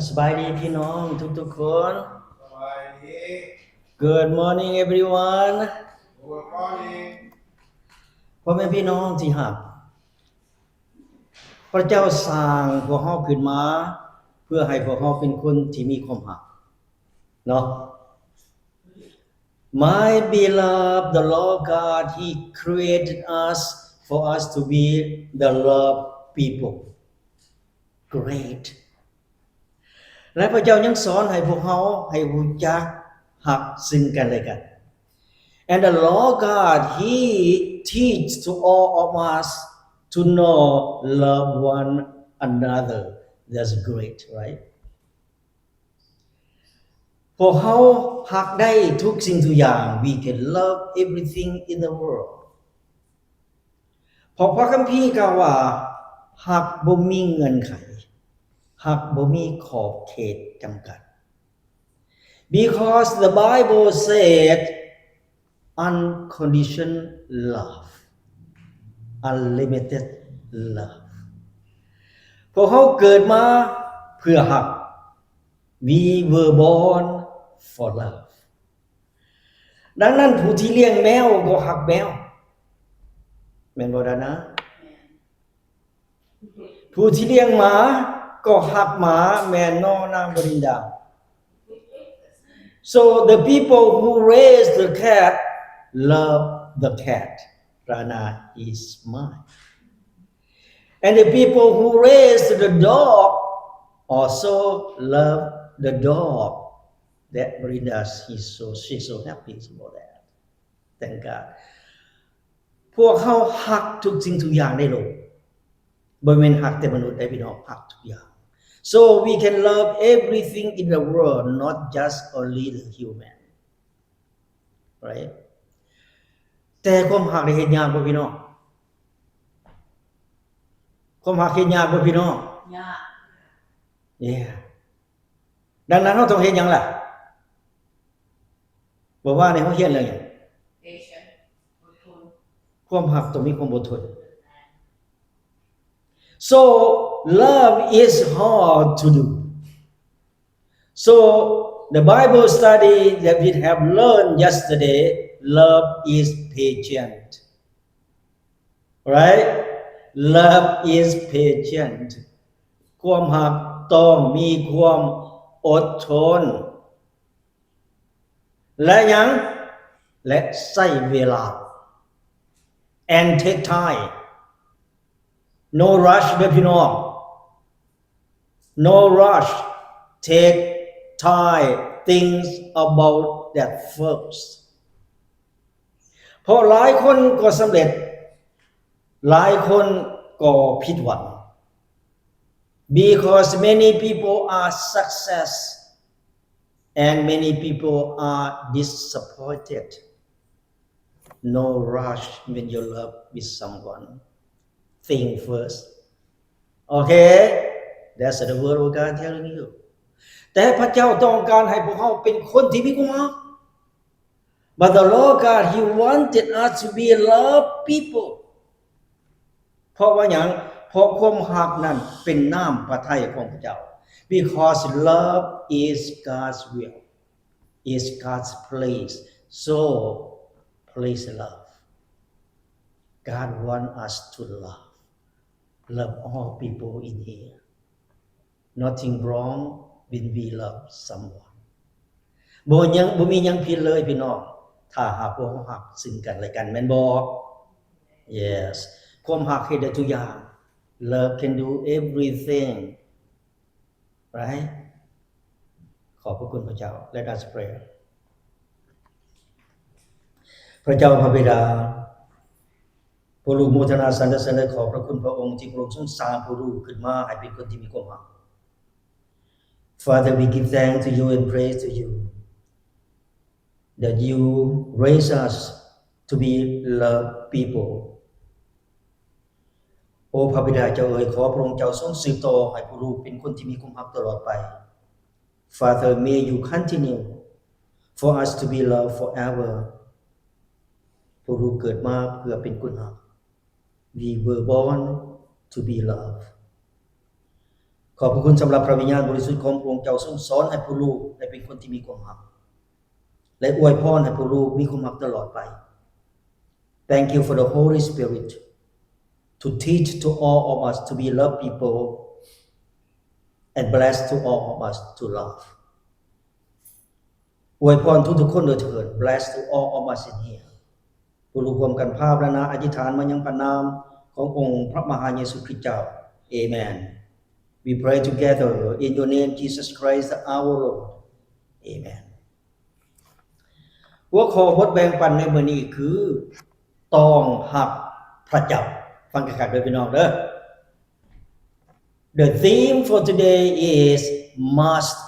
สบายดีพี่น้องทุกๆคน สบายดี Good morning everyone Good morning พ่อแม่พี่น้องที่รักพระเจ้าสร้างพวกเราขึ้นมาเพื่อให้พวกเราเป็นคนที่มีความรักเนาะ My beloved the Lord God He created us for us to be the love people Great และพระเจ้ายังสอนให้พวกเราให้รู้จักรักซึ่งกันและกัน And the Lord God He teach to all of us to know love one another That's great right พวกเรารักได้ทุกสิ่งทุกอย่าง We can love everything in the world เพราะพระคัมภีร์กล่าวว่ารักบ่มีเงื่อนไขรักบ่มีขอบเขตจำกัด Because the Bible said unconditional love unlimited love พวกเราเกิดมาเพื่อรัก We were born for love ดังนั้นผู้ที่เลี้ยงแมวก็รักแมวแม่นบ่ล่ะนะผู้ที่เลี้ยงหมาก็รักหมาแม่นน้อนางบรินดา So the people who raise the cat love the cat Rana is mine and the people who raise the dog also love the dog that Brinda she's so happy about that thank God พวกเขารักทุกสิ่งทุกอย่างในโลกบ่แม่นรักแต่มนุษย์ได้พี่น้องรักทุกอย่าง So we can love everything in the world not just only the human right แต่ความรักได้เฮ็ดยากบ่พี่น้องความรักเฮ็ดยากบ่พี่น้องยาก Yeah ดังนั้นเราต้องเฮ็ดหยังล่ะบ่ว่าในเฮาเรียนเรื่องหยัง Patience อดทน ความรักต้องมีความอดทน So love is hard to do So the Bible study that we have learned yesterday love is patient right love is patient ความรักต้องมีความอดทนและยังและใช้เวลา and take time no rush เด้อพี่น้อง no rush take time things about that first เพราะหลายคนก็สำเร็จหลายคนก็ผิดหวัง because many people are success and many people are disappointed no rush when you love with someone think first okay that's the word of God telling you แต่พระเจ้าต้องการให้พวกเราเป็นคนที่มีความรัก But the Lord God He wanted us to be love people เพราะว่าหยังเพราะความรักนั้นเป็นน้ำพระทัยของพระเจ้า Because love is God's will is God's place so please love God want us to love all people in here nothing wrong when we love someone บ่มีหยังผิดเลยพี่น้องถ้าหากว่าเรารักซึ่งกันและกันแม่นบ่ Yes ความรักเฮ็ดได้ทุกอย่าง Love can do everything right ขอบพระคุณพระเจ้า Let us pray พระเจ้าพระบิดาพระลูกโมทนาสรรเสริญขอบพระคุณพระองค์ที่พระองค์ทรงสร้างผู้ลูกขึ้นมาให้เป็นคนที่มีความรัก Father we give thanks to you and praise to you that you raise us to be love people โอ้พระบิดาเจ้าเอ๋ยขอพระองค์เจ้าทรงสืบต่อให้ผู้ลูกเป็นคนที่มีความรักตลอดไป Father may you continue for us to be loved forever ผู้ลูกเกิดมาเพื่อเป็นคนรัก We were born to be loved ขอบพระคุณสำหรับพระวิญญาณบริสุทธิ์ของพระองค์เจ้าทรงสอนให้ผู้ลูกได้เป็นคนที่มีความรักและอวยพรให้ผู้ลูกมีความรักตลอดไป Thank you for the Holy Spirit to teach to all of us to be love people and bless to all of us to love อวยพรทุกๆคนโดยเถิด Bless to all of us in here ผู้ลูกรวมกันภาพและนะอธิษฐานมายังพระนามขององค์พระมหาเยซูคริสต์เจ้า Amen We pray together in your name Jesus Christ our Lord Amen หัวข้อบทแบ่งปันในมื้อนี้คือต้องฮักพระเจ้าฟังคักๆด้วยพี่น้องเด้อ The theme for today is must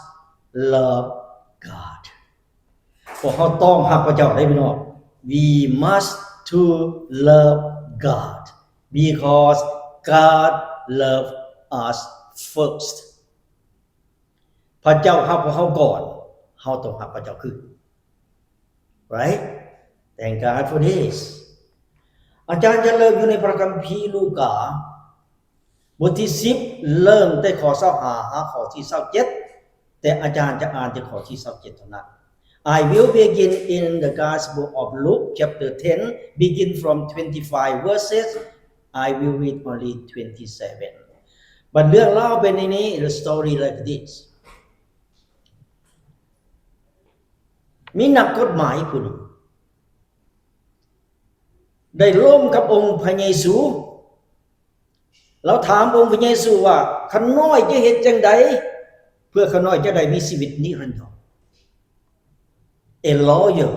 love God พวกเราต้องฮักพระเจ้าได้พี่น้อง We must to love God because God love us first พระเจ้าฮักพวกเราก่อนเฮาต้องฮักพระเจ้าคือ Right Thank God for this อาจารย์จะเริ่มอยู่ในพระคัมภีร์ลูกาบทที่10เริ่มแต่ข้อ25หาข้อที่27แต่อาจารย์จะอ่านแต่ข้อที่27เท่านั้น I will begin in the Gospel of Luke chapter 10 begin from 25 verses I will read only 27 but เรื่องเล่าเป็นในนี้ the story like this มีนักกฎหมายผู้หนึ่งได้ร่วมกับองค์พระเยซูเราถามองค์พระเยซูว่าข้าน้อยจะเฮ็ดจังได๋เพื่อข้าน้อยจะได้มีชีวิตนิรันดร A lawyer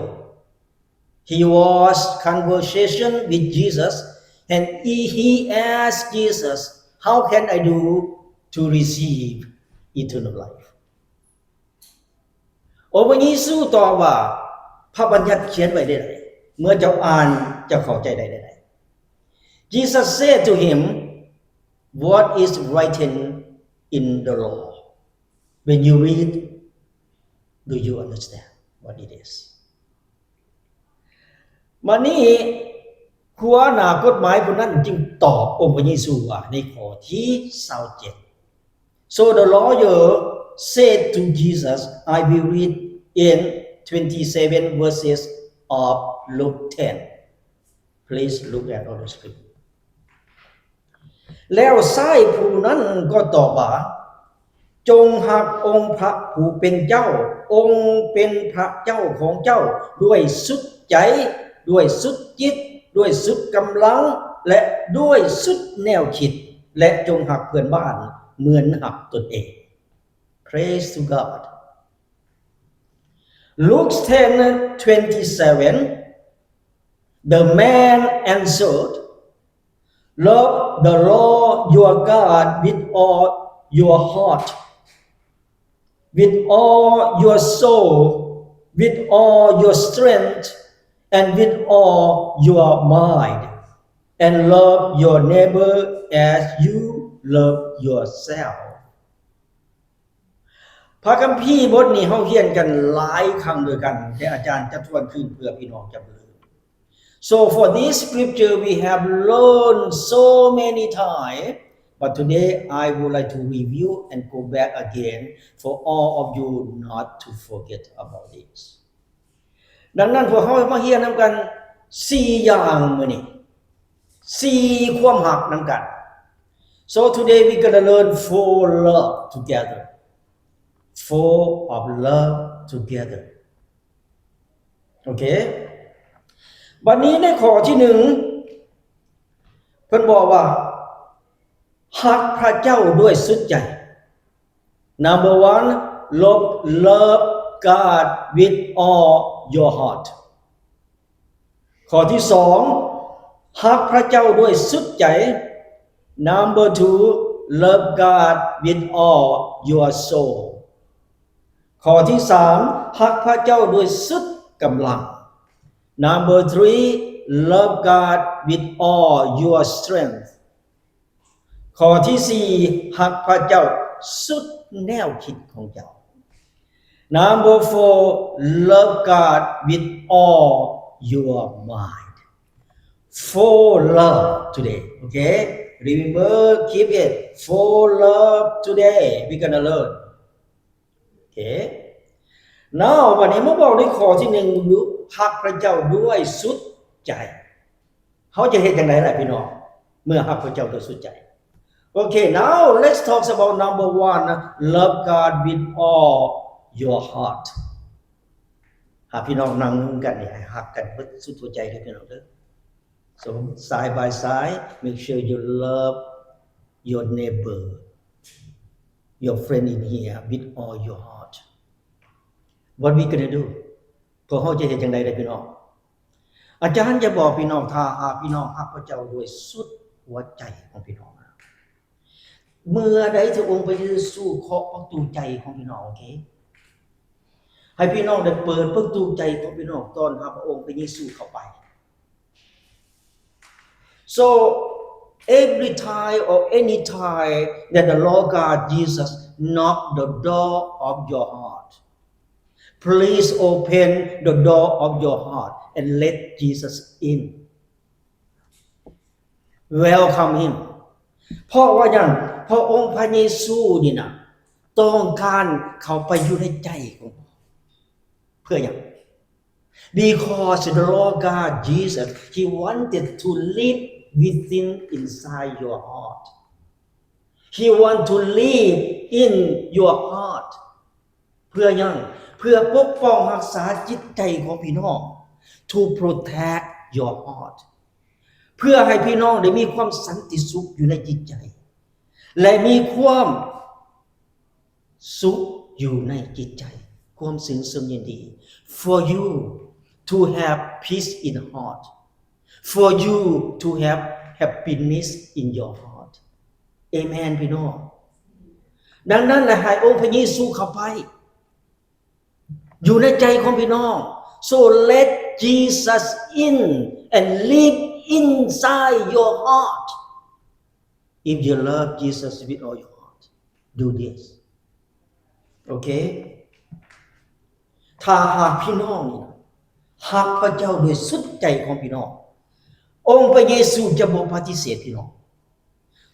he was conversation with Jesus and he asked Jesus how can I do to receive eternal life องค์พระเยซูตอบว่าพระบัญญัติเขียนไว้ได้ไดเมื่อเจ้าอ่านเจ้าเข้าใจได้ได Jesus said to him what is written in the law when you read do you understand what it is มานี้หัวหน้ากฎหมายผู้นั้นจึงตอบองค์พระเยซูว่าในข้อที่27 So the lawyer said to Jesus I will read in 27 verses of Luke 10 Please look at all the script แล้วชายผู้นั้นก็ตอบว่าจงฮักองค์พระผู้เป็นเจ้าองค์เป็นพระเจ้าของเจ้าด้วยสุดใจด้วยสุดจิตด้วยสุดกำลังและด้วยสุดแนวคิดและจงฮักเพื่อนบ้านเหมือนฮักตนเอง Praise to God Luke 10:27 The man answered Love the Lord your God with all your heart with all your soul with all your strength and with all your mind and love your neighbor as you love yourself พระคัมภีร์บทนี้เฮาเรียนกันหลายครั้งด้วยกันแต่อาจารย์จะทวนคืนเพื่อพี่น้องจำลืม So for this scripture we have learned so many times but today I would like to review and go back again for all of you not to forget about this ดังนั้นพวกเฮามาเรียนนํากัน4อย่างมื้อนี้4ความรักนํากัน So today we going to learn 4 love together 4 of love together Okay บัดนี้ในข้อที่1เพิ่นบอกว่าฮักพระเจ้าด้วยสุดใจ Number 1 love God with all your heart ข้อที่2ฮักพระเจ้าด้วยสุดใจ Number 2 love God with all your soul ข้อที่3ฮักพระเจ้าด้วยสุดกำลัง Number 3 love God with all your strength ข้อที่4ฮักพระเจ้าสุดแนวคิดของเจ้า Number 4 love God with all your mind 4 love today okay Remember, keep it. For love today. We're gonna learn. Okay. Now วันนี้มาบอกในข้อที่1ดูฮักพระเจ้าด้วยสุดใจเขาจะเฮ็ดจังได๋ล่ะพี่น้องเมื่อฮักพระเจ้าด้วยสุดใจ Okay, now let's talk about number 1. Love God with all your heart. หากพี่น้องนั่งกันนี่ให้ฮักกันเบิดสุดหัวใจเด้อพี่น้องเด้อ So side by side, make sure you love your neighbor, your friend in here with all your heart. What we gonna do? พวกเฮาจะเฮ็ดจังได๋ล่ะพี่น้องอาจารย์จะบอกพี่น้องถ้าหากพี่น้องฮักพระเจ้าด้วยสุดหัวใจของพี่น้องเมื่อใดที่องค์พระเยซูเคาะประตูใจของพี่น้องโอเคให้พี่น้องได้เปิดประตูใจของพี่น้องต้อนรับพระองค์พระเยซูเข้าไป So every time or any time that the Lord God Jesus knock the door of your heart please open the door of your heart and let Jesus in welcome him เพราะว่าอย่างพระองค์พระเยซูนี่นะต้องการเข้าไปอยู่ในใจของเพื่ออย่าง because the Lord God Jesus he wanted to live within inside your heart he want to live in your heart เพื่ออย่างเพื่อปกป้องรักษาจิตใจของพี่น้อง to protect your heart เพื่อให้พี่น้องได้มีความสันติสุขอยู่ในจิตใจและมีความสุขอยู่ในจิตใจความซึ้งซึ้งยินดี for you to have peace in heart for you to have happiness in your heart amen พี่น้องดังนั้นแหละให้องค์พระเยซูเข้าไปอยู่ในใจของพี่น้อง so let Jesus in and live inside your heart if you love Jesus with all your heart do this okay ถ้าหากพี่น้องฮักพระเจ้าด้วยสุดใจของพี่น้ององค์พระเยซูจะบ่ปฏิเสธพี่น้อง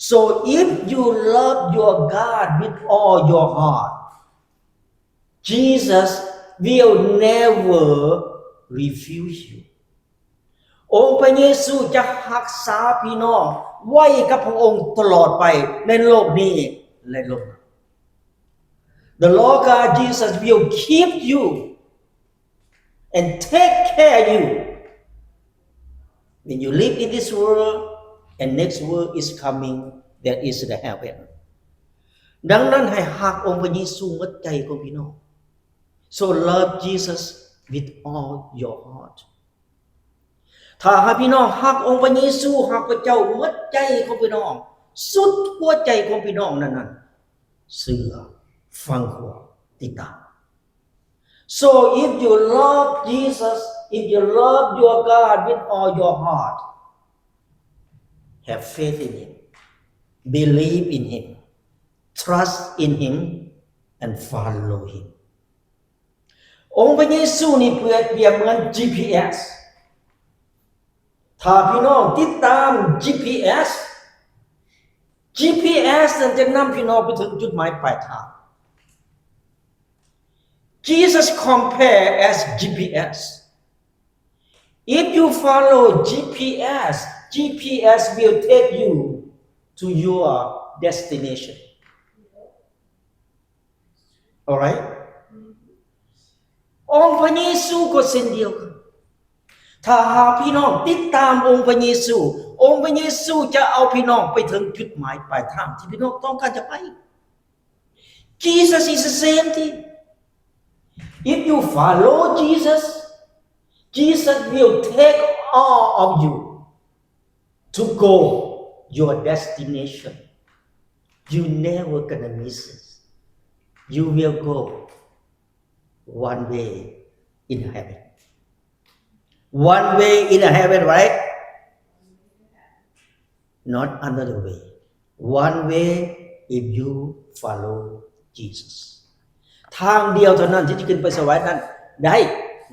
so if you love your God with all your heart Jesus will never refuse you องค์พระเยซูจะรักษาพี่น้องไว้กับพระองค์ตลอดไปในโลกนี้และโลกหน้า The Lord God Jesus will keep you and take care of you when you live in this world and next world is coming that is the heaven ดังนั้นให้ฮักองค์พระเยซูหมดใจของพี่น้อง so love Jesus with all your heart ถ้าหากพี่น้องฮักองค์พระเยซูฮักพระเจ้าหมดใจของพี่น้องสุดหัวใจของพี่น้องนั้นเชื่อฟังหัวติดตาม so if you love Jesus if you love your God with all your heart have faith in him believe in him trust in him and follow him องค์พระเยซูนี่เปรียบเหมือน GPS ถ้าพี่น้องติดตาม GPS นั้นจะนำพี่น้องไปถึงจุดหมายปลายทาง Jesus compare as GPS if you follow GPS will take you to your destination alright องค์พระเยซูก็เช่นเดียวกันถ้าหากพี่น้องติดตามองค์พระเยซูองค์พระเยซูจะเอาพี่น้องไปถึงจุดหมายปลายทางที่พี่น้องต้องการจะไป Jesus is the same thing if you follow Jesus will take all of you to go your destination you never gonna miss it you will go one way in heaven one way in heaven right not another way one way if you follow Jesus ทางเดียวเท่านั้นที่จะขึ้นไปสวรรค์นั้นได้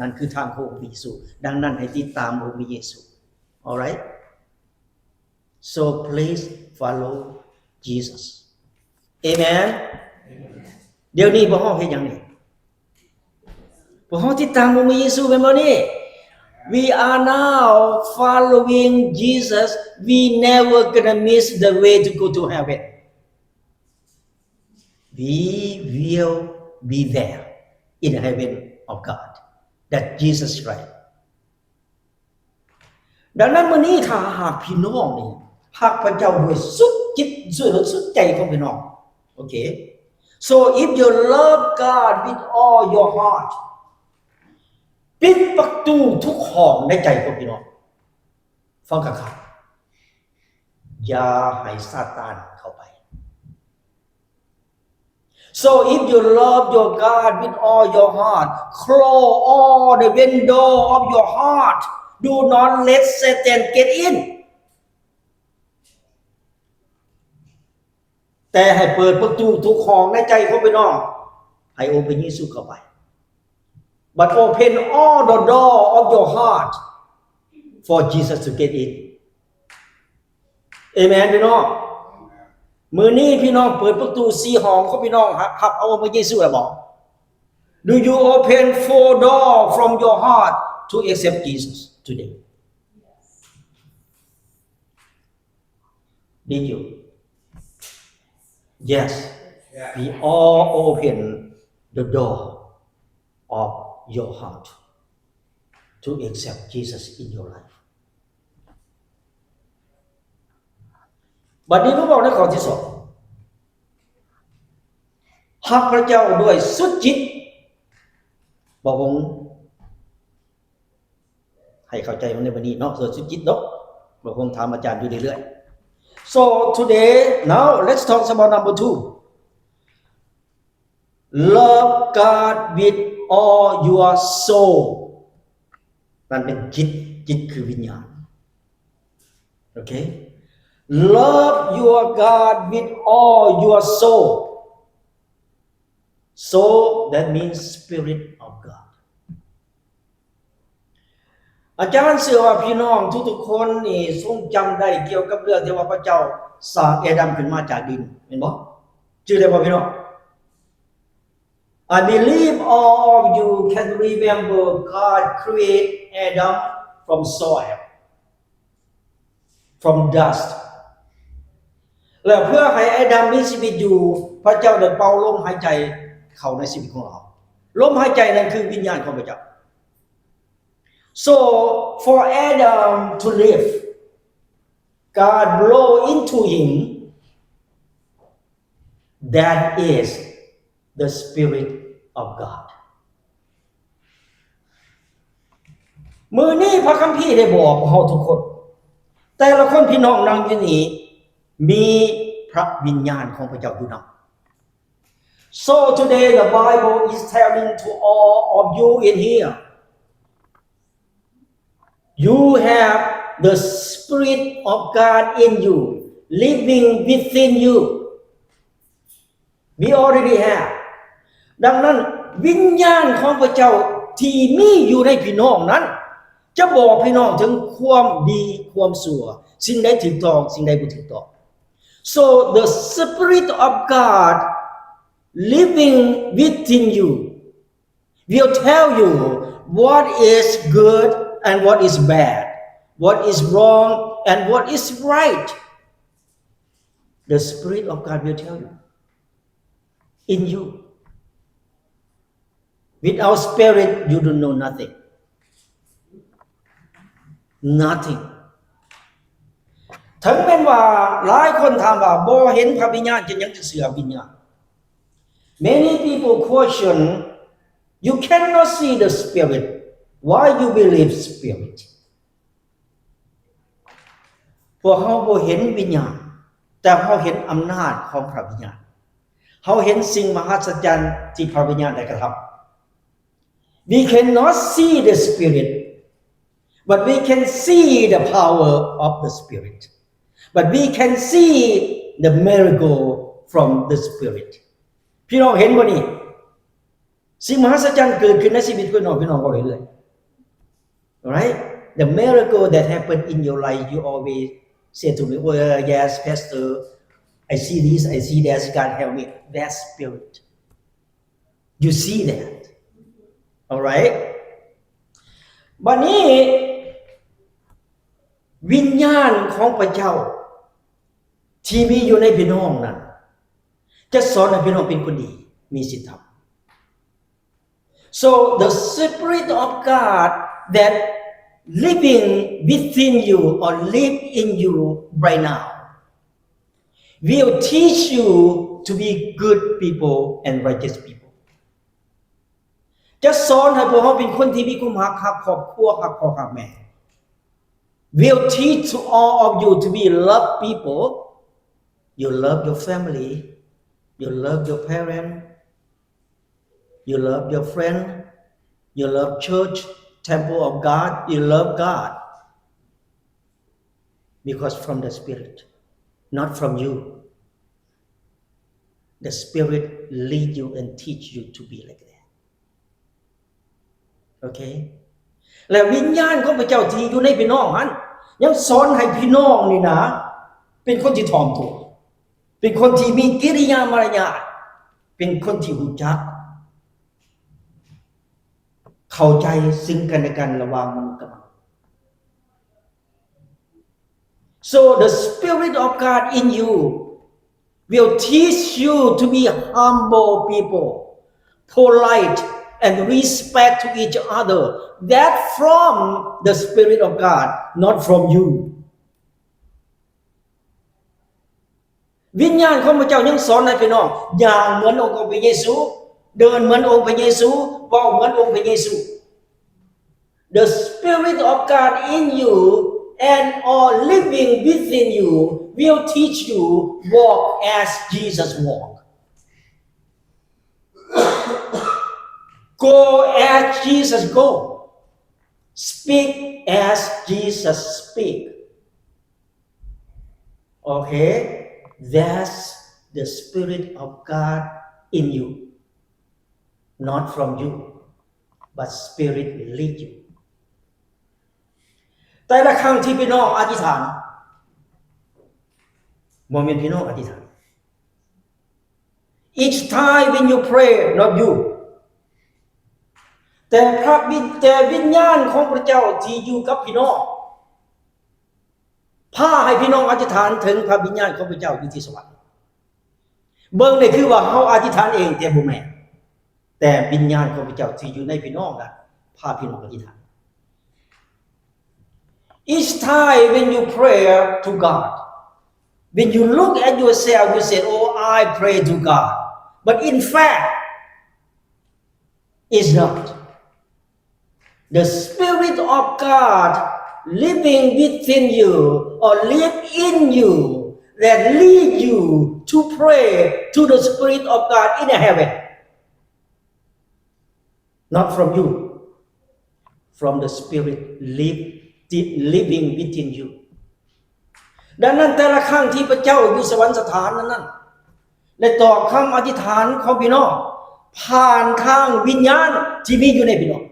นั่นคือทางของพระเยซูดังนั้นให้ติดตามองค์พระเยซู alright so please follow Jesus amen เดี๋ยวนี้พวกเฮาเฮ็ดหยังนี่พวกเฮาติดตามพระเยซูแม่นบ่นี่ we are now following Jesus we never gonna miss the way to go to heaven we will be there in the heaven of God that Jesus Christ ดังนั้นมื้อนี้ถ้าหากพี่น้องนี่รักพระเจ้าด้วยสุดจิตสุดใจของพี่น้องโอเค so if you love God with all your heart ปิดประตูทุกห้องในใจของพี่น้องฟังครับอย่าให้ซาตานเข้าไป so if you love your God with all your heart close all the window of your heart do not let Satan get in แต่ให้เปิดประตูทุกห้องในใจของพี่น้องให้องค์พระเยซูเข้าไป but open all the door of your heart for Jesus to get in amen พี่น้องมื้อนี้พี่น้องเปิดประตู4ห้องของพี่น้องรับเอาองค์พระเยซูแล้วบ่ Do you open 4 door from your heart to accept Jesus today Did you Yes we all open the door of your heart to accept Jesus in your life บัดนี้พระบอกในข้อที่2รักพระเจ้าด้วยสุดจิตบ่คงให้เข้าใจมันในวันนี้เนาะสุดจิตเนาะบ่คงถามอาจารย์อยู่เรื่อยๆ So today now let's talk about number 2 Love God with all your soul นั่นเป็นจิตคือวิญญาณโอเค Love your God with all your soul soul that means spirit of God อาจารย์เชื่อว่าพี่น้องทุกๆคนนี่ทรงจำได้เกี่ยวกับเรื่องที่ว่าพระเจ้าสร้างแอดัมขึ้นมาจากดินเห็นบ่ชื่อได้บ่พี่น้อง I believe all of you can remember God created Adam from soil from dust แล้วเพื่อให้อาดัมมีชีวิตอยู่พระเจ้าได้เป่าลมหายใจเข้าในชีวิตของเราลมหายใจนั้นคือวิญญาณของพระเจ้า So for Adam to live God blow into him that is the spirit of God มื้อนี้พระคัมภีร์ได้บอกเฮาทุกคนแต่ละคนพี่น้องนั่งอยู่นี่มีพระวิญญาณของพระเจ้าอยู่นำ So today the Bible is telling to all of you in here you have the spirit of God in you living within you we already have ดังนั้นวิญญาณของพระเจ้าที่มีอยู่ในพี่น้องนั้นจะบอกพี่น้องถึงความดีความชั่วสิ่งใดถูกต้องสิ่งใดบ่ถูกต้อง So the spirit of God living within you will tell you what is good and what is bad what is wrong and what is right the spirit of God will tell you in you without spirit you don't know nothingถึงแม้ว่าหลายคนถามว่าบ่เห็นพระวิญญาณจะยังจะเชื่อวิญญาณ Many people question you cannot see the spirit why you believe spirit พวกเขาบ่เห็นวิญญาณแต่เขาเห็นอำนาจของพระวิญญาณเขาเห็นสิ่งมหัศจรรย์ที่พระวิญญาณได้กระทำ We cannot see the spirit but we can see the power of the spirit but we can see the miracle from the spirit พี่น้องเห็นบ่นี่สิ่งมหัศจรรย์เกิดขึ้นในชีวิตพี่น้องบ่เรื่อยๆ right the miracle that happen in your life you always said to me, "Oh, yes, Pastor, I see this, I see that, God help me." That spirit. You see that. All right? บัดนี้วิญญาณของพระเจ้าที่มีอยู่ในพี่น้องนั้นจะสอนให้พี่น้องเป็นคนดีมีศีลธรรม So the spirit of God that living within you or live in you right now will teach you to be good people and righteous people จะสอนให้พวกเราเป็นคนที่มีความรักครอบครัวรักพ่อรักแม่ will teach to all of you to be love people. You love your family, you love your parents, you love your friend, you love church, temple of God, you love God. Because from the Spirit, not from you. The Spirit lead you and teach you to be like that. Okay? และวิญญาณของพระเจ้าที่อยู่ในพี่น้องนั้นยังสอนให้พี่น้องนี่นะเป็นคนที่ถ่อมตัวเป็นคนที่มีกิริยามารยาทเป็นคนที่รู้จักเข้าใจซึ่งกันและกันระหว่างมนุษย์กับมนุษย์ So the Spirit of God in you will teach you to be humble people, polite and respect to each other. That from the Spirit of God, not from you. วิญญาณของพระเจ้ายังสอนให้พี่น้องอย่างเหมือนองค์พระเยซูเดินเหมือนองค์พระเยซูเว้าเหมือนองค์พระเยซู The Spirit of God in you and all living within you will teach you walk as Jesus walked. Go as Jesus go. Speak as Jesus speak. Okay? That's the Spirit of God in you. Not from you, but Spirit lead you. แต่ละครั้งที่พี่น้องอธิษฐานบ่แม่นพี่น้องอธิษฐาน Each time when you pray, not you. แต่วิญญาณของพระเจ้าที่อยู่กับพี่น้องพาให้พี่น้องอธิษฐานถึงพระวิญญาณของพระเจ้าอยู่ที่สวรรค์เบิ่งนี่คือว่าเฮาอธิษฐานเองแต่บ่แม่นแต่วิญญาณของพระเจ้าที่อยู่ในพี่น้องนั้นพาพี่น้องอธิษฐาน Each time when you pray to God, when you look at yourself, you say, "Oh, I pray to God." But in fact, it's not. The Spirit of God living within you or live in you that lead you to pray to the Spirit of God in heaven. Not from you. From the Spirit living within you. ดังนั้นแต่ละครั้งที่พระเจ้าอยู่สวรรคสถานนั้นและตอบคำอธิษฐานของพี่น้องผ่านทางวิญญาณที่มีอยู่ในพี่น้อง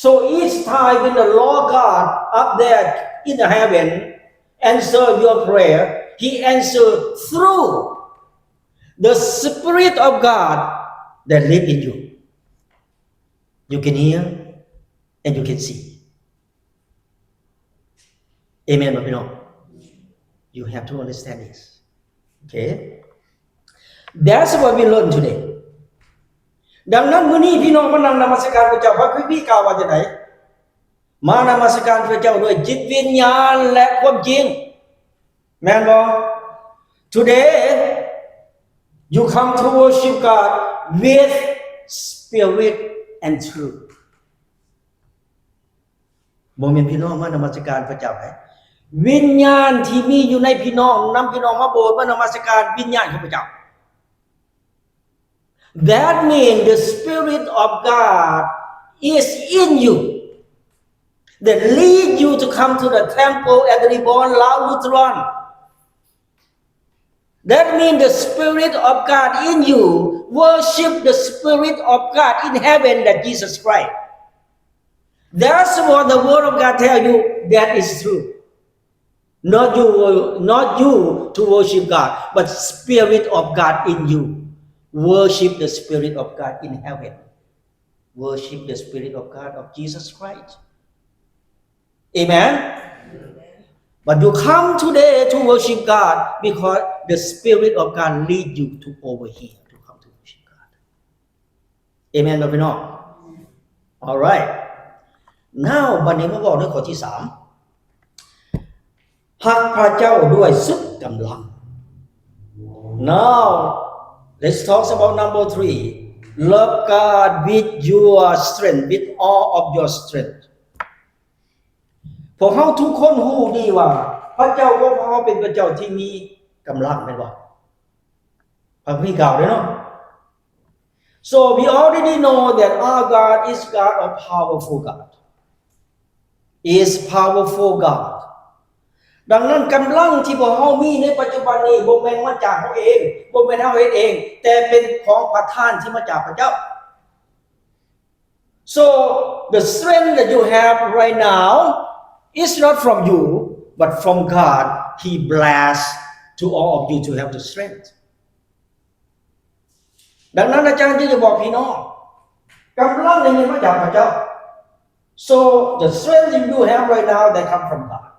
So each time when the Lord God up there in the heaven answer your prayer, He answer through the Spirit of God that live in you. You can hear and you can see. Amen, my people. You have to understand this. Okay? That's what we learn today. ดังนั้นมื้อนี้พี่น้องมานั่งนมัสการพระเจ้าพระคิดพี่กล่าวว่าจังได๋มานมัสการพระเจ้าด้วยจิตวิญญาณและความจริงแม่นบ่ Today you come to worship God with spirit and truth บ่แม่นพี่น้องมานมัสการพระเจ้าไดวิญญาณที่มีอยู่ในพี่น้องนำพี่น้องมาโบสถ์มานมัสการวิญญาณของพระเจ้า That means the Spirit of God is in you that lead you to come to the temple at the Reborn Lao Lutheran. That means the Spirit of God in you worship the Spirit of God in heaven that Jesus Christ. That's what the Word of God tell you that is true. not you to worship God, but Spirit of God in you. Worship the Spirit of God in heaven. Worship the Spirit of God of Jesus Christ. Amen? But you come today to worship God because the Spirit of God lead you to over here to come to worship God. Amen บ่พี่น้อง Alright. Now บัดนี้มาบอกในข้อที่ 3ฮักพระเจ้าด้วยสุดกำลัง Now let's talk about number 3. Love God with your strength, with all of your strength. พวกเราทุกคนรู้ดีว่าพระเจ้าของเราเป็นพระเจ้าที่มีกำลังแม่นบ่พระคัมภีร์กล่าวด้วยเนาะ So we already know that our God is God of powerful God. Is powerful God. ดังนั้นกำลังที่พวกเรามีในปัจจุบันนี้บ่แม่นมาจากเราเองบ่แม่นเราเฮ็ดเองแต่เป็นของประทานที่มาจากพระเจ้า So the strength that you have right now is not from you but from God. He blessed to all of you to have the strength. ดังนั้นอาจารย์จะบอกพี่น้องกำลังนี้มาจากพระเจ้า So the strength that you have right now that come from God.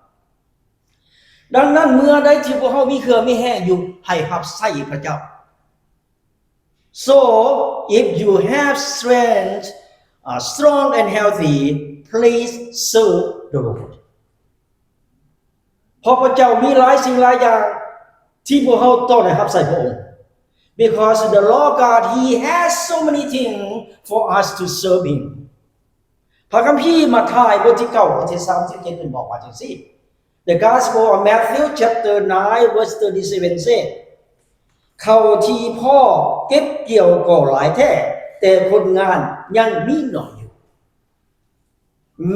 ดังนั้นเมื่อใดที่พวกเรามีเครือมีแห้งอยู่ให้รับใช้พระเจ้า So if you have strength, strong and healthy, please serve the Lord. เพราะพระเจ้ามีหลายสิ่งหลายอย่างที่พวกเราต้องได้รับใช้พระองค์ Because the Lord God, He has so many things for us to serve Him. พระคัมภีร์มัทธิวบทที่9ข้อที่37เป็นบอกว่าจังซี่ The Gospel of Matthew chapter 9 verse 37 says เขาที่พ่อเก็บเกี่ยวก็หลายแท้แต่คนงานยังมีน้อยอยู่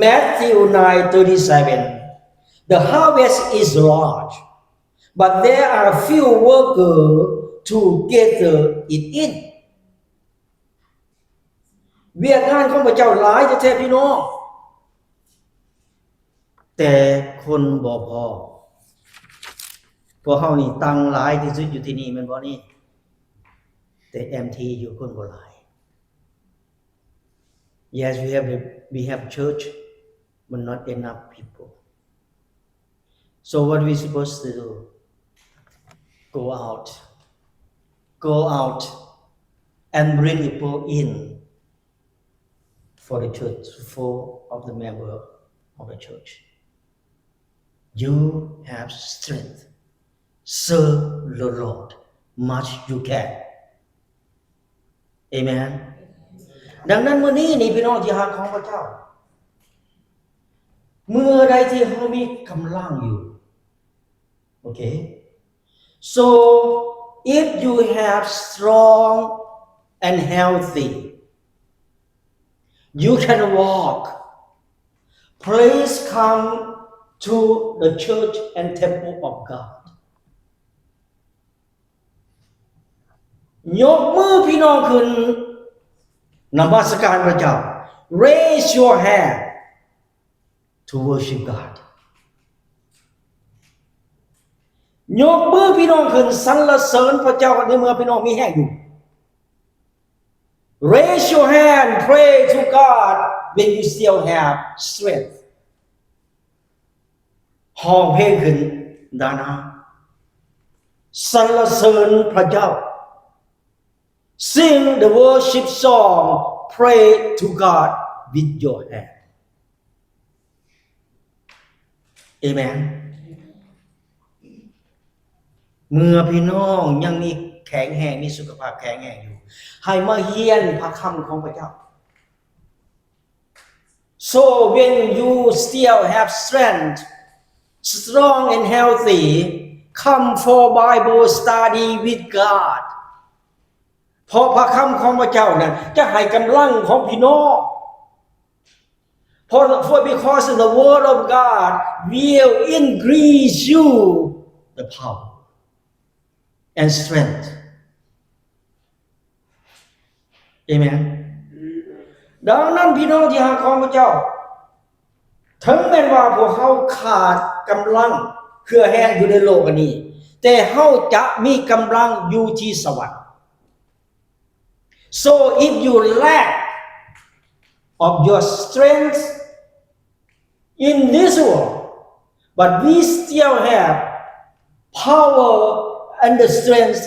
Matthew 9:37 The harvest is large but there are few workers to gather it in เวียกงานของพระเจ้าหลายแท้ๆพี่น้องแต่คนบ่พอพวกเฮานี่ตั้งหลายที่สุดอยู่ที่นี่แม่นบ่นี่แต่ empty อยู่คนบ่หลาย Yes we have church but not enough people So what we supposed to do Go out and bring people in for the church for of the member of the church You have strength. Serve the Lord much you can. Amen. ดังนั้นมื้อนี้นี่พี่น้องที่รักของพระเจ้าเมื่อใดที่เรามีกำลังอยู่โอเค So if you have strong and healthy you can walk. Please come to the church and temple of God ยกมือพี่น้องขึ้นนมัสการพระเจ้า Raise your hand to worship God ยกมือพี่น้องขึ้นสรรเสริญพระเจ้าในเมื่อพี่น้องมีแห้งอยู่ Raise your hand pray to God when you still have strengthห้องเพลงขึ้นดานาสรรเสริญพระเจ้า Sing the worship song pray to God with your hand Amen เมื่อพี่น้องยังมีแข็งแรงมีสุขภาพแข็งแรงอยู่ให้มาเรียนพระคำของพระเจ้า So when you still have strength strong and healthy come for Bible study with God เพราะพระคำของพระเจ้านั้นจะให้กำลังของพี่น้องfor because the word of God will increase you the power and strength Amen ดังนั้นพี่น้องที่รักของพระเจ้าถึงแม้ว่าพวกเขาขาดกำลัง เหือแห้งอยู่ในโลกอันนี้แต่เฮาจะมีกำลังอยู่ที่สวรรค์ so if you lack of your strength in this world but we still have power and the strength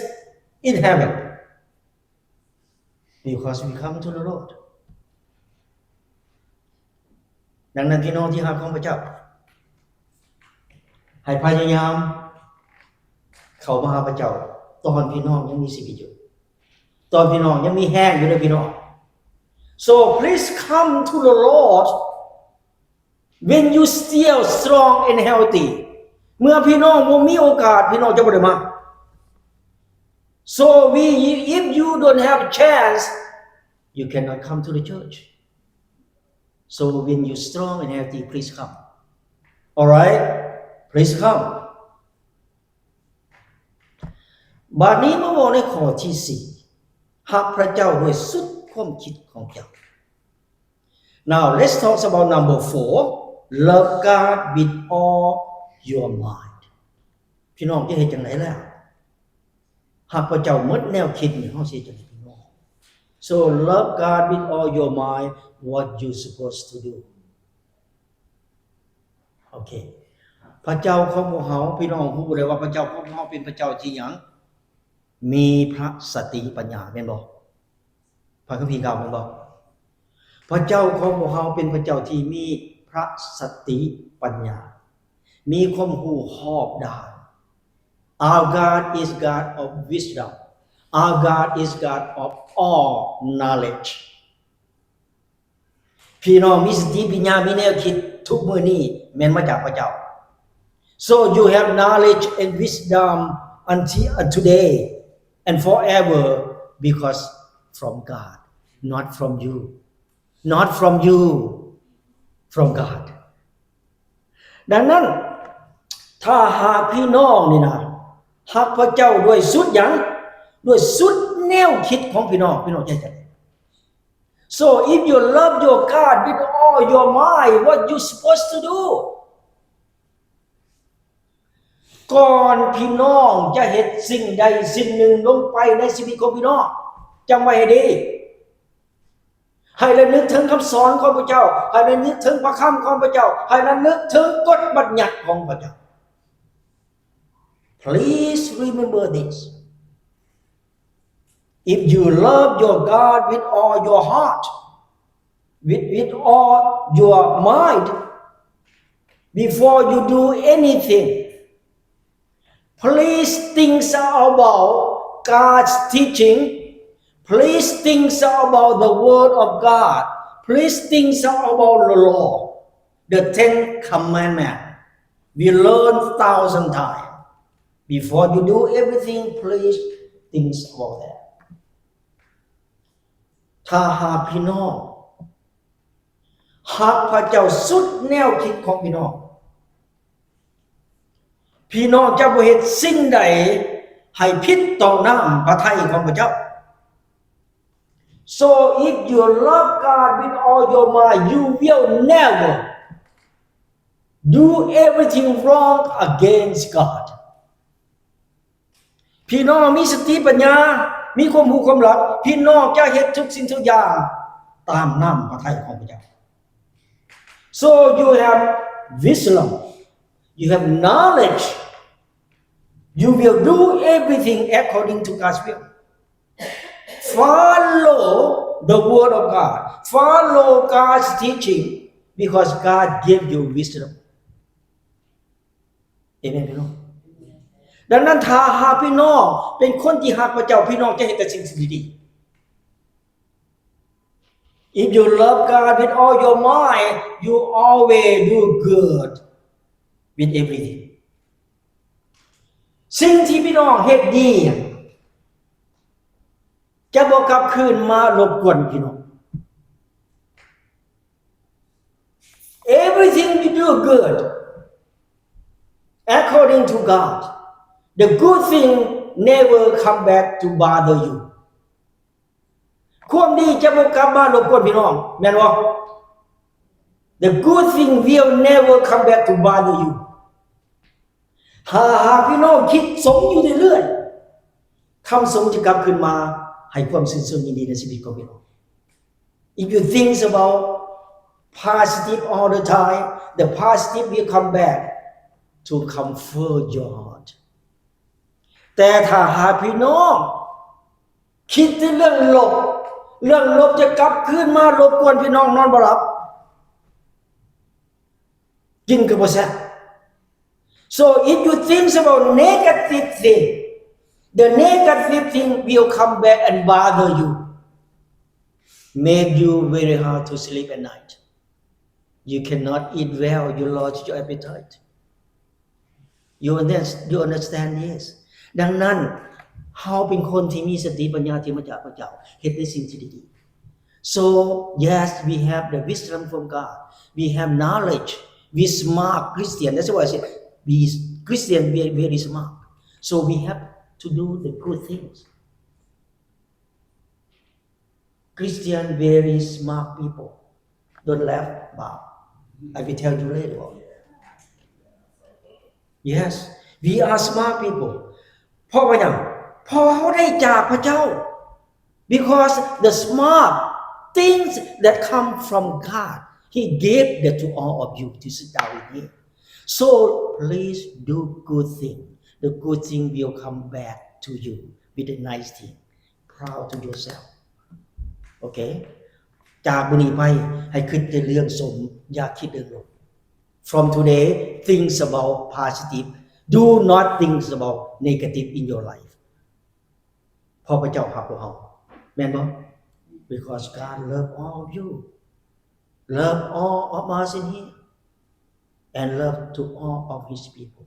in heaven because we come to the Lord ดังนั้นพี่น้องที่รักของพระเจ้าให้พยายามเข้ามาหาพระเจ้าตอนพี่น้องยังมีชีวิตอยู่ตอนพี่น้องยังมีแห้งอยู่ด้วยพี่น้อง so please come to the Lord when you still strong and healthy เมื่อพี่น้องบ่มีโอกาสพี่น้องจะบ่ได้มา so if you don't have chance you cannot come to the church so when you strong and healthy please come all right please come บัดนี้มาบอกในข้อที่4ฮักพระเจ้าด้วยสุดความคิดของเจ้า now let's talk about number 4 love God with all your mind พี่น้องจะเฮ็ดจังได๋แล้วฮักพระเจ้าหมดแนวคิดนี่เฮาสิเฮ็ดจังได๋พี่น้อง so love God with all your mind what you supposed to do okay พระเจ้าของพวกเฮาพี่น้องฮู้บ่ได้ว่าพระเจ้าของพวกเฮาเป็นพระเจ้าที่หยังมีพระสติปัญญาแม่นบ่พระคัมภีร์กล่าวแม่นบ่พระเจ้าของพวกเฮาเป็นพระเจ้าที่มีพระสติปัญญามีความรู้รอบด้าน Our God is God of wisdom Our God is God of all knowledge พี่น้องมีสติปัญญามีแนวคิดทุกมื้อนี้แม่นมาจากพระเจ้า So you have knowledge and wisdom until today and forever because from God not from you not from you from God ดังนั้นถ้าหากพี่น้องนี่นะฮักพระเจ้าด้วยสุดหยังด้วยสุดแนวคิดของพี่น้องจะจัง So if you love your God with all your mind what you supposed to do ก่อนพี่น้องจะเฮ็ดสิ่งใดสิ่งหนึ่งลงไปในชีวิตของพี่น้องจำไว้ให้ดีให้ระลึกถึงคำสอนของพระเจ้าให้ระลึกถึงพระคำของพระเจ้าให้ระลึกถึงกฎบัญญัติของพระเจ้า Please remember this If you love your God with all your heart with all your mind before you do anything please think about God's teaching please think about the word of God please think about the law the 10 commandments we learn 1,000 times before you do everything please think about that ถ้าหากพี่น้องฮักพระเจ้าสุดแนวคิดของพี่น้องพี่น้องจะบ่เฮ็ดสิ่งใดให้ผิดต่อหน้าพระทัยของพระเจ้า So if you love God with all your mind you will never do everything wrong against God พี่น้องมีสติปัญญามีความรู้ความรักพี่น้องจะเฮ็ดทุกสิ่งทุกอย่างตามน้ำพระทัยของพระเจ้า So you have wisdom you have knowledge you will do everything according to God's will follow the word of God follow God's teaching because God gave you wisdom Amen พี่น้องดังนั้นถ้าหากพี่น้องเป็นคนที่รักพระเจ้าพี่น้องจะเฮ็ดแต่สิ่งดีๆ If you love God with all your mind you always do good with everything สิ่งที่พี่น้องเฮ็ดดีจะบ่กลับคืนมารบกวนพี่น้อง Everything you do good according to God the good thing never come back to bother you ความดีจะบ่กลับมารบกวนพี่น้องแม่นบ่ The good thing will never come back to bother you หากพี่น้องคิดสมอยู่เรื่อยๆคำสมจะกลับขึ้นมาให้ความชื่นชมยินดีในชีวิตของพี่น้อง If you think about positive all the time, the positive will come back to comfort your heart. แต่ถ้าหากพี่น้องคิดถึงเรื่องลบจะกลับคืนมารบกวนพี่น้องนอนบ่หลับกินก็บ่แซ่บ So if you think about negative thing, the negative thing will come back and bother you, make you very hard to sleep at night. You cannot eat well, you lost your appetite. You understand this? ดังนั้นเฮาเป็นคนที่มีสติปัญญาที่มาจากพระเจ้าเฮ็ดในสิ่งที่ดีๆ So yes, we have the wisdom from God. We have knowledge. We smart Christian. That's why I said we Christian very smart. So we have to do the good things. Christian very smart people. Don't laugh about. I will tell you later on. Yes, we are smart people. เพราะว่าหยังเพราะเขาได้จากพระเจ้า Because the smart things that come from God, He gave that to all of you to sit down with Him. So please do good thing. The good thing will come back to you with a nice thing. Proud to yourself. Okay? จากมื้อนี้ไปให้คิดแต่เรื่องสมอย่าคิดเรื่องลบ From today, think about positive. Do not think about negative in your life. เพราะพระเจ้ารักพวกเราแม่นบ่ Because God love all of you. Love all of us in Him. And love to all of His people.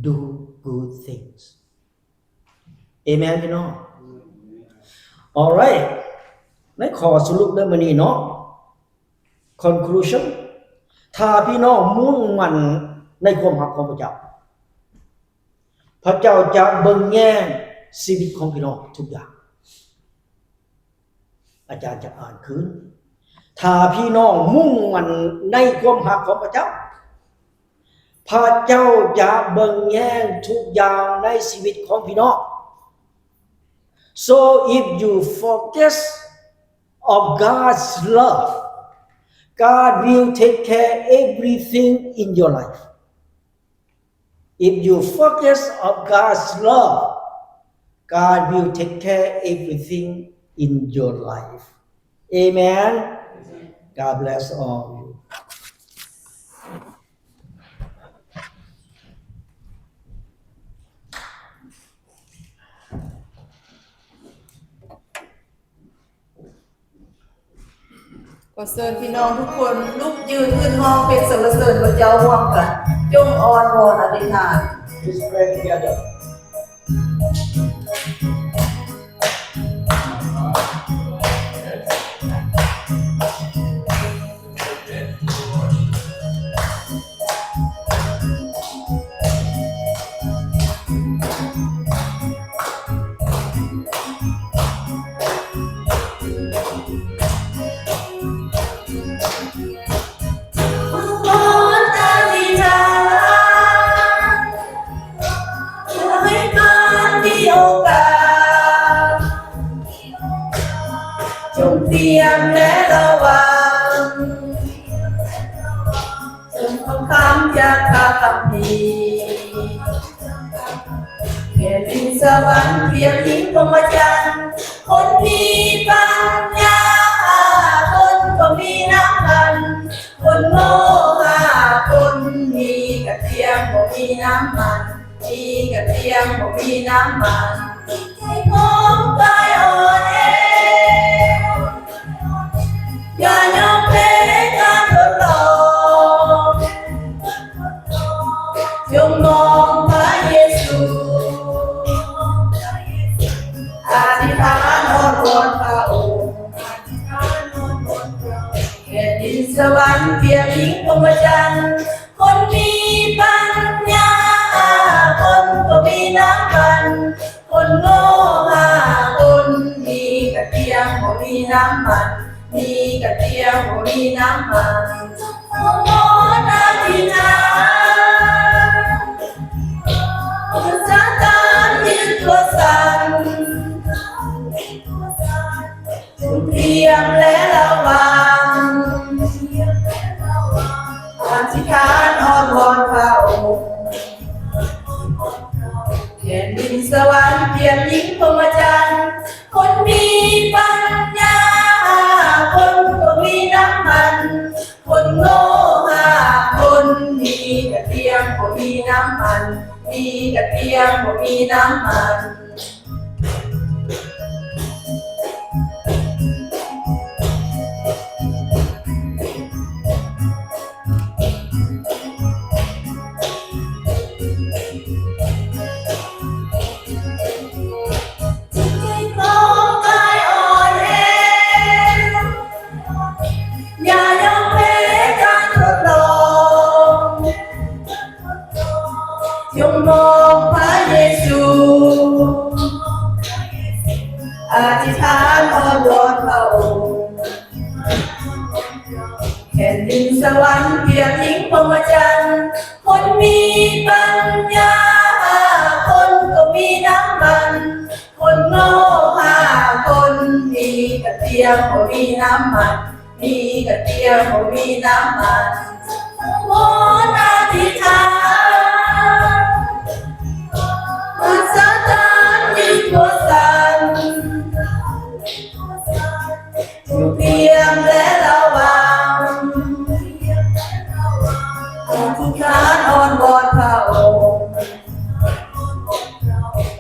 Do good things. Amen พี่น้อง Alright. ในข้อสรุปในมื้อนี้เนาะ Conclusion ถ้าพี่น้องมุ่งมั่นในความรักของพระเจ้าพระเจ้าจะเบิ่งแย่งชีวิตของพี่น้องทุกอย่างอาจารย์จะอ่านคืนถ้าพี่น้องมุ่งมั่นในความรักของพระเจ้าพระเจ้าจะเบิ่งแย่งทุกอย่างในชีวิตของพี่น้อง So if you focus of God's love, God will take care everything in your life. If you focus on God's love, God will take care everything in your life. Amen. God bless all of you. ก็เชิญพี่น้องทุกคนลุกยืนขึ้นห้องเป็นสรรเสริญพระเจ้าร่วมกันจงอ้อนวอนอธิษฐาน Let's pray together.เตรียมและระวังจงคำคำจากพระคัมภีร์แผ่นดินสวรรค์เพียงหญิงพรหมจรรย์คนมีปัญญาคนก็มีน้ำมันคนโง่คนมีกระเทียมก็มีน้ำมันมีกระเทียมก็มีน้ำมันให้ของกายอ่อนแออย่ายอมแพ้การทดลองจงมองพระเยซูอธิษฐานอ้อนวอนพระองค์แผ่นดินสวรรค์เพียงหญิงพรหมจรรย์คนมีปัญญาคนก็มีน้ำมันคนโง่คนมีกระเทียมก็มีน้ำมันมีกระเทียมก็มีน้ำมันขออธิษฐาน ตัวสั่นคุณเพียงและระวังอธิษฐานอ้อนวอนพระองค์แผ่นดินสวรรค์เพียงหญิงพรหมจรรย์คนมีปัญญาคนก็มีน้ำมันคนโง่คนมีแต่เพียงบ่มีน้ำมันมีแต่เพียงบ่มีน้ำมันอย่ายอมแพ้การทดลองจงมองพระเยซูอธิษฐานอ้อนวอนพระองค์แผ่นดินสวรรค์เพียงหญิงพรหมจรรย์คนมีปัญญาคนก็มีน้ำมันคนโง่คนมีแต่เพียงบ่มีน้ำมันมีแต่เพียงบ่มีน้ำมันวอนอธิษฐานซาตานยิงตัวสั่นอยู่เพียงและระวังอธิษฐานอ้อนวอนพระองค์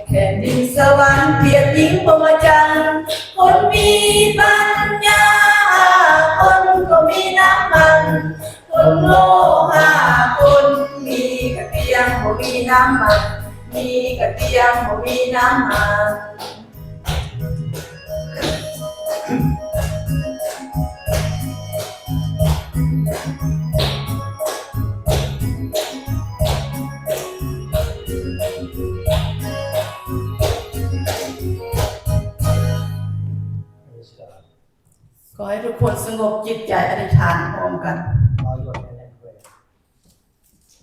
แผ่นดินสวรรค์เพียงหญิงพรหมจรรย์คนมีปัญญาคนก็มีน้ำมันคนโง่คนมีแต่เพียงบ่มีน้ำมันมีแต่เพียงบ่มีน้ำมัน Praise God. ขอให้ทุกคนสงบจิตใจอธิษฐานพร้อมกัน Bow your head and pray.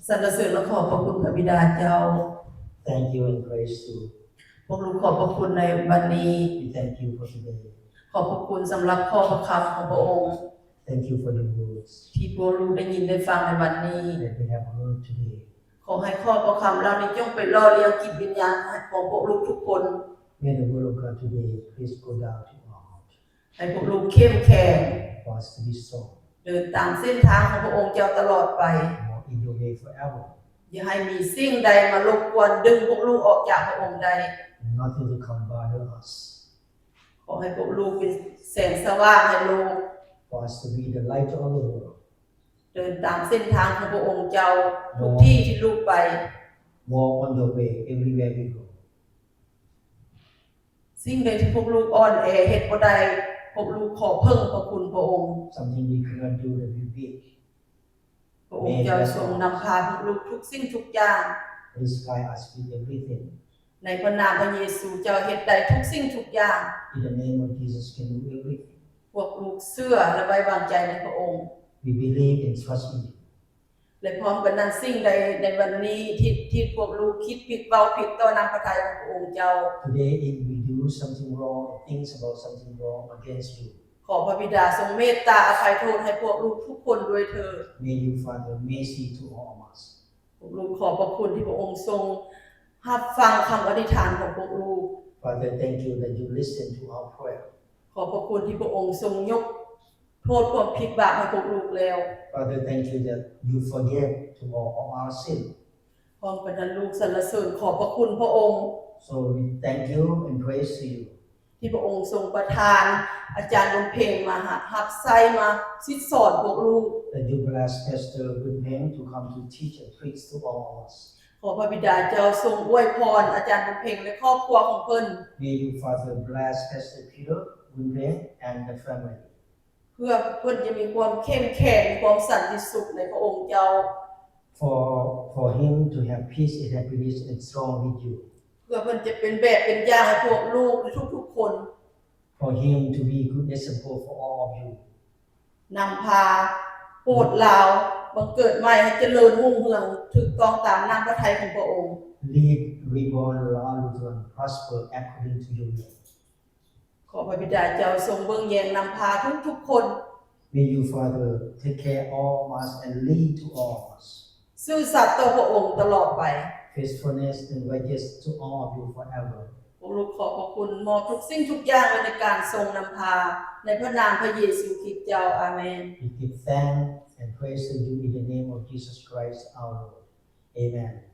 สรรเสริญและขอบพระคุณพระบิดาเจ้า Thank you and praise you. พวกลูกขอบพระคุณในวันนี้ We thank you for today. ขอบพระคุณสำหรับข้อพระคำของพระองค์ Thank you for the words ที่พวกลูกได้ยินได้ฟังในวันนี้ that we have heard today. ขอให้ข้อพระคำเหล่านี้จงเป็นล่อเลี้ยงจิตวิญญาณของพวกลูกทุกคน May the word of God today please go down to our heart ให้พวกลูกเข้มแข็ง for us to be strong, เดินตามเส้นทางของพระองค์เจ้าตลอดไป walk in your way forever. อย่าให้มีสิ่งใดมารบกวนดึงพวกลูกออกจากพระองค์ใด Nothing to come bother us. ขอให้พวกลูกเป็นแสงสว่างให้โลก For us to be the light of the world. เดินตามเส้นทางของพระองค์เจ้าทุกที่ที่ลูกไป Walk on your way everywhere we go. สิ่งใดที่พวกลูกอ่อนแอเฮ็ดบ่ได้พวกลูกขอเพิ่งพระคุณพระองค์ Something we cannot do that we weak. พระองค์เจ้าทรงนำพาพวกลูกทุกสิ่งทุกอย่าง Please guide us with everything. ในพระนามพระเยซูเจ้าเฮ็ดได้ทุกสิ่งทุกอย่าง In the name of Jesus, can do everything. พวกลูกเชื่อและไว้วางใจในพระองค์ We believe and trust in you. และพร้อมกันนั้นสิ่งใดในวันนี้ที่พวกลูกคิดผิดเว้าผิดต่อน้ำพระทัยของพระองค์เจ้า Today, if we do something wrong or things about something wrong against you, ขอพระบิดาทรงเมตตาอภัยโทษให้พวกลูกทุกคนด้วยเถิด may you, Father, mercy to all of us. พวกลูกขอบพระคุณที่พระองค์ทรงรับฟังคำอธิษฐานของพวกลูก Father, thank you that you listen to our prayer. ขอบพระคุณที่พระองค์ทรงยกโทษความผิดบาปให้พวกลูกแล้ว Father, thank you that you forgive to all of our sin. พร้อมกันนั้นลูกสรรเสริญขอบพระคุณพระองค์ So we thank you and praise to you ที่พระองค์ทรงประทานอาจารย์ดวงเพ็งมารับใช้มาซิดสอนพวกลูก that you bless Pastor Goodman to come to teach and preach to all of us. ขอพระบิดาเจ้าทรงอวยพรอาจารย์ดวงเพ็งและครอบครัวของเพิ่น May you, Father, bless Pastor Peter Goodman and the family. เพื่อเพิ่นจะมีความเข้มแข็งความสันติสุขในพระองค์เจ้า For him to have peace and happiness and strong with you. เพื่อเพิ่นจะเป็นแบบเป็นอย่างให้พวกลูกและทุกๆคน For him to be good example for all of you. นำพาโปรดลาวบังเกิดใหม่ให้เจริญรุ่งเรืองถูกต้องตามน้ำพระทัยของพระองค์ Lead reborn Lord Lutheran prosper according to your will. ขอพระบิดาเจ้าทรงเบิ่งแยงนำพาทุกๆคน May you, Father, take care of all of us and lead to all of us. ซื่อสัตย์ต่อพระองค์ตลอดไป Faithfulness and righteous to all of you forever. พวกลูกขอบพระคุณมอบทุกสิ่งทุกอย่างไว้ในการทรงนำพาในพระนามพระเยซูคริสต์เจ้าอาเมน We give thanks and praise to you in the name of Jesus Christ our Lord. Amen.